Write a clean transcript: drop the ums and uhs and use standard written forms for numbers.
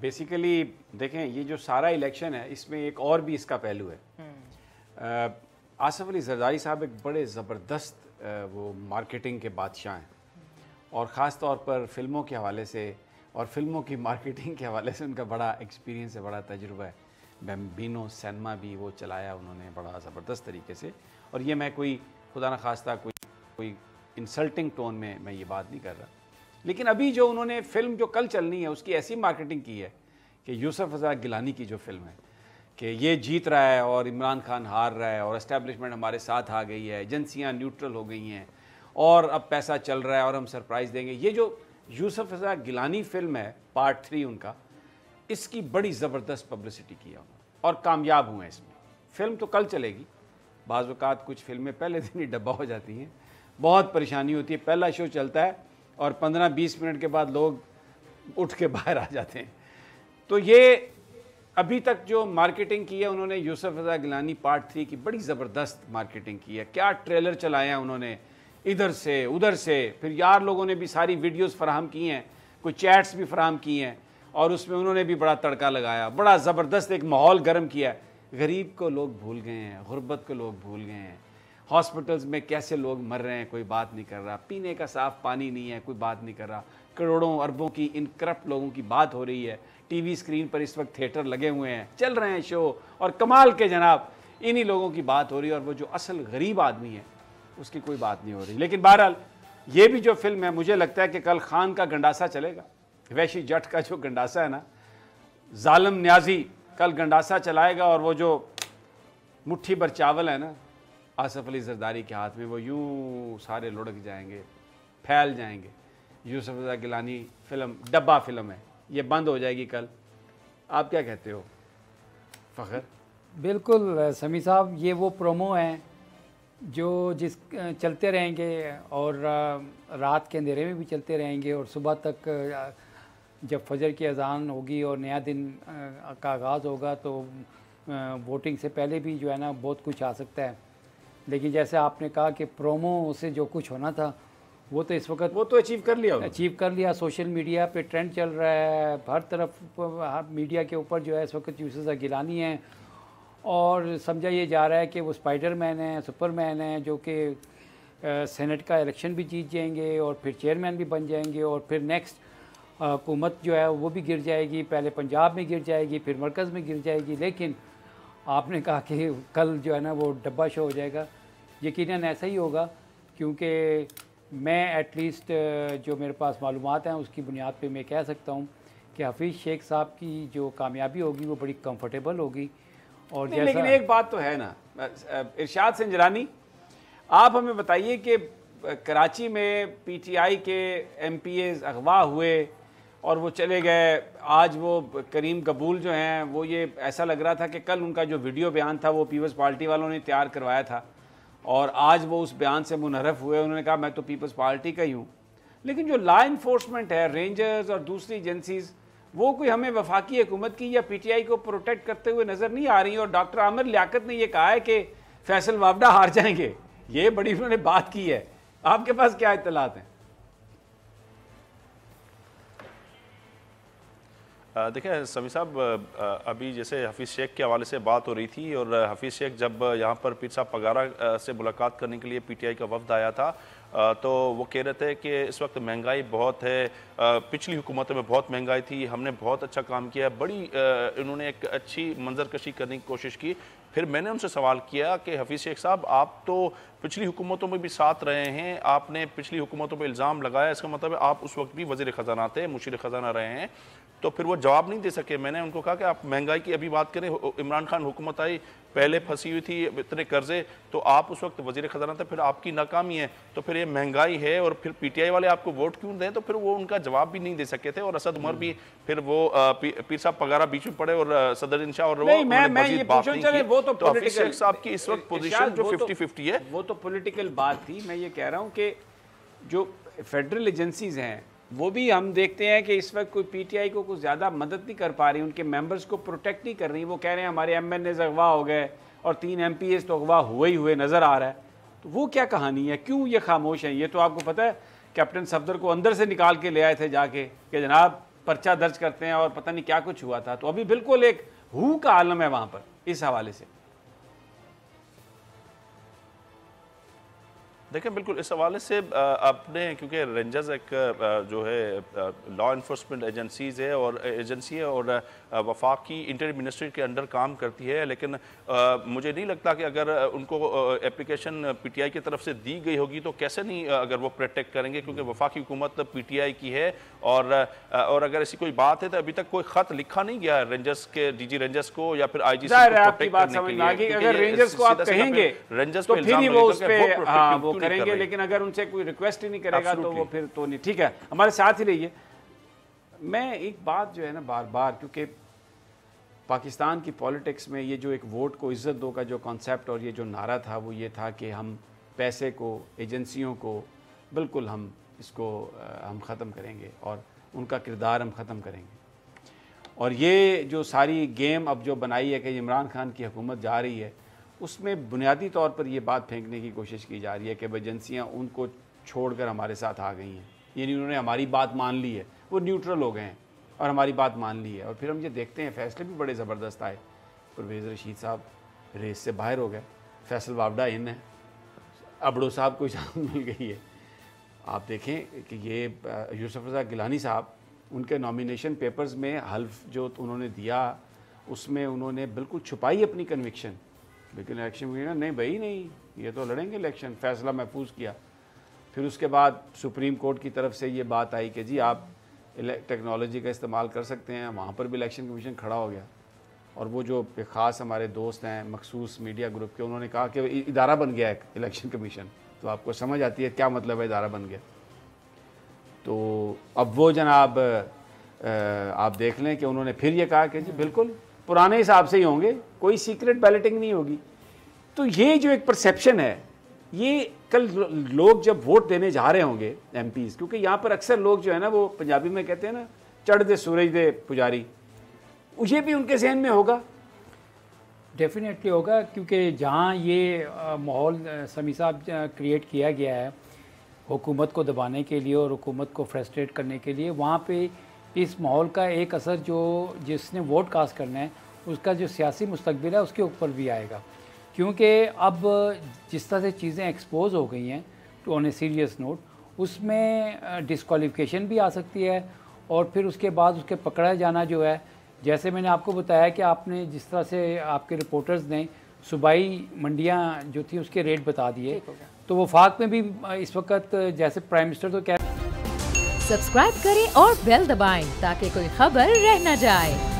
Basically देखें, ये जो सारा इलेक्शन है इसमें एक और भी इसका पहलू है। आसिफ अली जरदारी साहब एक बड़े ज़बरदस्त वो मार्केटिंग के बादशाह हैं, और ख़ास तौर पर फिल्मों के हवाले से और फिल्मों की मार्केटिंग के हवाले से उनका बड़ा एक्सपीरियंस है, बड़ा तजुर्बा है। बैम्बिनो सिनेमा भी वो चलाया उन्होंने बड़ा ज़बरदस्त तरीके से। और ये मैं कोई खुदा न खास्ता कोई इंसल्टिंग टोन में मैं ये बात नहीं कर रहा, लेकिन अभी जो उन्होंने फ़िल्म जो कल चलनी है उसकी ऐसी मार्केटिंग की है कि यूसुफ रज़ा गिलानी की जो फिल्म है कि ये जीत रहा है और इमरान खान हार रहा है और एस्टेब्लिशमेंट हमारे साथ आ गई है, एजेंसियाँ न्यूट्रल हो गई हैं और अब पैसा चल रहा है और हम सरप्राइज़ देंगे। ये जो यूसुफ रज़ा गिलानी फिल्म है पार्ट 3 उनका, इसकी बड़ी ज़बरदस्त पब्लिसिटी की है उन्होंने और कामयाब हुए हैं इसमें। फ़िल्म तो कल चलेगी, बाज़ औक़ात कुछ फ़िल्में पहले दिन ही डब्बा हो जाती हैं, बहुत परेशानी होती है। पहला शो चलता है और 15-20 मिनट के बाद लोग उठ के बाहर आ जाते हैं। तो ये अभी तक जो मार्केटिंग की है उन्होंने यूसुफ रज़ा गिलानी पार्ट 3 की बड़ी ज़बरदस्त मार्केटिंग की है। क्या ट्रेलर चलाए हैं उन्होंने, इधर से उधर से, फिर यार लोगों ने भी सारी वीडियोस फराहम की हैं, कोई चैट्स भी फराहम की हैं और उसमें उन्होंने भी बड़ा तड़का लगाया, बड़ा ज़बरदस्त एक माहौल गर्म किया है। गरीब को लोग भूल गए हैं, गुर्बत को लोग भूल गए हैं, हॉस्पिटल्स में कैसे लोग मर रहे हैं कोई बात नहीं कर रहा, पीने का साफ़ पानी नहीं है कोई बात नहीं कर रहा, करोड़ों अरबों की इन करप्ट लोगों की बात हो रही है। टीवी स्क्रीन पर इस वक्त थिएटर लगे हुए हैं, चल रहे हैं शो, और कमाल के जनाब इन्हीं लोगों की बात हो रही है और वो जो असल गरीब आदमी है उसकी कोई बात नहीं हो रही। लेकिन बहरहाल ये भी जो फिल्म है, मुझे लगता है कि कल खान का गंडासा चलेगा, वैशी जट का जो गंडासा है ना, जालिम न्याजी कल गंडासा चलाएगा और वो जो मुट्ठी भर चावल है ना आसिफ अली जरदारी के हाथ में, वो यूं सारे लुढ़क जाएंगे, फैल जाएंगे। यूसुफ रज़ा गिलानी फिल्म डब्बा फिल्म है, ये बंद हो जाएगी कल। आप क्या कहते हो फ़खर? बिल्कुल समी साहब, ये वो प्रोमो हैं जो चलते रहेंगे और रात के अंधेरे में भी चलते रहेंगे और सुबह तक जब फजर की अज़ान होगी और नया दिन का आगाज़ होगा तो वोटिंग से पहले भी जो है ना बहुत कुछ आ सकता है। लेकिन जैसे आपने कहा कि प्रोमो से जो कुछ होना था वो तो इस वक्त वो तो अचीव कर लिया। सोशल मीडिया पे ट्रेंड चल रहा है, हर तरफ हर मीडिया के ऊपर जो है इस वक्त यूसुफ रज़ा गिलानी है और समझा ये जा रहा है कि वो स्पाइडरमैन है, सुपरमैन है, जो कि सेनेट का इलेक्शन भी जीत जाएंगे और फिर चेयरमैन भी बन जाएंगे और फिर नेक्स्ट हुकूमत जो है वो भी गिर जाएगी, पहले पंजाब में गिर जाएगी फिर मरकज़ में गिर जाएगी। लेकिन आपने कहा कि कल जो है ना वो डब्बा शो हो जाएगा, यकीनन ऐसा ही होगा, क्योंकि मैं एटलीस्ट जो मेरे पास मालूमात हैं उसकी बुनियाद पे मैं कह सकता हूँ कि हफीज़ शेख साहब की जो कामयाबी होगी वो बड़ी कंफर्टेबल होगी। और नहीं, लेकिन एक बात तो है ना इरशाद संजरानी, आप हमें बताइए कि कराची में पीटीआई के एमपीएस अगवा हुए और वो चले गए। आज वो करीम कबूल जो हैं वो, ये ऐसा लग रहा था कि कल उनका जो वीडियो बयान था वो पीपल्स पार्टी वालों ने तैयार करवाया था और आज वो उस बयान से मुनहरफ हुए। उन्होंने कहा मैं तो पीपल्स पार्टी का ही हूँ। लेकिन जो लॉ इन्फोर्समेंट है, रेंजर्स और दूसरी एजेंसीज़, वो कोई हमें वफाकी हुकूमत की या पीटीआई को प्रोटेक्ट करते हुए नज़र नहीं आ रही। और डॉक्टर आमिर लियाकत ने यह कहा है कि फैसल वाबडा हार जाएंगे, ये बड़ी उन्होंने बात की है। आपके पास क्या इत्तलात हैं? देखिए समी साहब, अभी जैसे हफीज़ शेख के हवाले से बात हो रही थी और हफीज़ शेख जब यहाँ पर पीर साहब पगारा से मुलाकात करने के लिए पीटीआई का वफ्द आया था तो वो कह रहे थे कि इस वक्त महंगाई बहुत है, पिछली हुकूमतों में बहुत महंगाई थी, हमने बहुत अच्छा काम किया, बड़ी इन्होंने एक अच्छी मंजरकशी करने की कोशिश की। फिर मैंने उनसे सवाल किया कि हफीज़ शेख साहब, आप तो पिछली हुकूमतों में भी साथ रहे हैं, आपने पिछली हुकूमतों पर इल्ज़ाम लगाया, इसका मतलब है आप उस वक्त भी वज़ीर ख़जाना थे, मुशीर ख़जाना रहे हैं। तो फिर वो जवाब नहीं दे सके। मैंने उनको कहा कि आप महंगाई की अभी बात करें, इमरान खान हुकूमत आई, पहले फंसी हुई थी इतने कर्जे, तो आप उस वक्त वज़ीर ख़जाना थे, फिर आपकी नाकामी है, तो फिर ये महंगाई है और फिर पीटीआई वाले आपको वोट क्यों दें? तो फिर वो उनका जवाब भी नहीं दे सके थे। और असद उमर भी फिर वो पीर साहब पगारा बीच में पड़े और सदर इंशा और तो हफीज़ शेख साहब की इस वक्त पोजीशन जो 50-50 है वो तो पॉलिटिकल बात थी। मैं ये कह रहा हूँ कि जो फेडरल एजेंसीज हैं वो भी हम देखते हैं कि इस वक्त कोई पीटीआई को कुछ ज़्यादा मदद नहीं कर पा रही, उनके मेंबर्स को प्रोटेक्ट नहीं कर रही। वो कह रहे हैं हमारे एमएनएस अगवा हो गए और 3 एमपीएस तो अगवा हुए ही हुए नज़र आ रहा है। तो वो क्या कहानी है, क्यों ये खामोश है? ये तो आपको पता है कैप्टन सफदर को अंदर से निकाल के ले आए थे जाके कि जनाब पर्चा दर्ज करते हैं और पता नहीं क्या कुछ हुआ था। तो अभी बिल्कुल एक हू का आलम है वहाँ पर इस हवाले से। देखिए बिल्कुल इस हवाले से आपने, क्योंकि रेंजर्स एक जो है लॉ इन्फोर्समेंट एजेंसीज है और एजेंसी है और वफाकी इंटर मिनिस्ट्री के अंडर काम करती है, लेकिन मुझे नहीं लगता कि अगर उनको एप्लीकेशन पीटीआई की तरफ से दी गई होगी तो कैसे नहीं अगर वो प्रोटेक्ट करेंगे, क्योंकि वफाकी हुकूमत पीटीआई की है। और अगर ऐसी कोई बात है तो अभी तक कोई खत लिखा नहीं गया रेंजर्स के डीजी रेंजर्स को या फिर आईजी आपकी बात समझ में आ गई। अगर रेंजर्स को आप कहेंगे रेंजर्स तो फिर ही वो उस पे वो करेंगे, लेकिन अगर उनसे कोई रिक्वेस्ट ही नहीं करेगा तो वो फिर तो नहीं। ठीक है, हमारे साथ ही रहिए। मैं एक बात जो है ना बार बार, क्योंकि पाकिस्तान की पॉलिटिक्स में ये जो एक वोट को इज्जत दो का जो कॉन्सेप्ट और ये जो नारा था वो ये था कि हम पैसे को, एजेंसियों को बिल्कुल हम इसको हम ख़त्म करेंगे और उनका किरदार हम ख़त्म करेंगे। और ये जो सारी गेम अब जो बनाई है कि इमरान खान की हुकूमत जा रही है, उसमें बुनियादी तौर पर ये बात फेंकने की कोशिश की जा रही है कि एजेंसियाँ उनको छोड़कर हमारे साथ आ गई हैं, यानी उन्होंने हमारी बात मान ली है, वो न्यूट्रल हो गए हैं और हमारी बात मान ली है। और फिर हम ये देखते हैं फैसले भी बड़े ज़बरदस्त आए। परवेज़ रशीद साहब रेस से बाहर हो गए, फैसल वावडा इन है, अबड़ो साहब को इजाज़त मिल गई है। आप देखें कि ये यूसुफ रज़ा गिलानी साहब, उनके नॉमिनेशन पेपर्स में हल्फ जो उन्होंने दिया उसमें उन्होंने बिल्कुल छुपाई अपनी कन्विक्शन, लेकिन इलेक्शन में नहीं भाई नहीं, ये तो लड़ेंगे इलेक्शन, फ़ैसला महफूज किया। फिर उसके बाद सुप्रीम कोर्ट की तरफ से ये बात आई कि जी आप टेक्नोलॉजी का इस्तेमाल कर सकते हैं, वहाँ पर भी इलेक्शन कमीशन खड़ा हो गया। और वो जो ख़ास हमारे दोस्त हैं मखसूस मीडिया ग्रुप के, उन्होंने कहा कि इदारा बन गया है इलेक्शन कमीशन। तो आपको समझ आती है क्या मतलब है इदारा बन गया। तो अब वो जनाब आप देख लें कि उन्होंने फिर ये कहा कि जी बिल्कुल पुराने हिसाब से ही होंगे, कोई सीक्रेट बैलेटिंग नहीं होगी। तो ये जो एक परसेप्शन है, ये कल लोग जब वोट देने जा रहे होंगे एमपीज़, क्योंकि यहाँ पर अक्सर लोग जो है ना वो पंजाबी में कहते हैं ना चढ़ दे सूरज दे पुजारी, ये भी उनके जहन में होगा। डेफिनेटली होगा, क्योंकि जहाँ ये माहौल समी साहब क्रिएट किया गया है हुकूमत को दबाने के लिए और हुकूमत को फ्रस्ट्रेट करने के लिए, वहाँ पे इस माहौल का एक असर जो जिसने वोट कास्ट करना है उसका जो सियासी मुस्तकबिल है उसके ऊपर भी आएगा। क्योंकि अब जिस तरह से चीज़ें एक्सपोज हो गई हैं too on a serious note, उसमें डिस्क्वालिफिकेशन भी आ सकती है और फिर उसके बाद उसके पकड़ा जाना जो है, जैसे मैंने आपको बताया कि आपने जिस तरह से आपके रिपोर्टर्स ने सूबाई मंडियाँ जो थी उसके रेट बता दिए, तो वफाक में भी इस वक्त जैसे प्राइम मिनिस्टर तो कह। सब्सक्राइब करें और बेल दबाएं ताकि कोई खबर रह न जाए।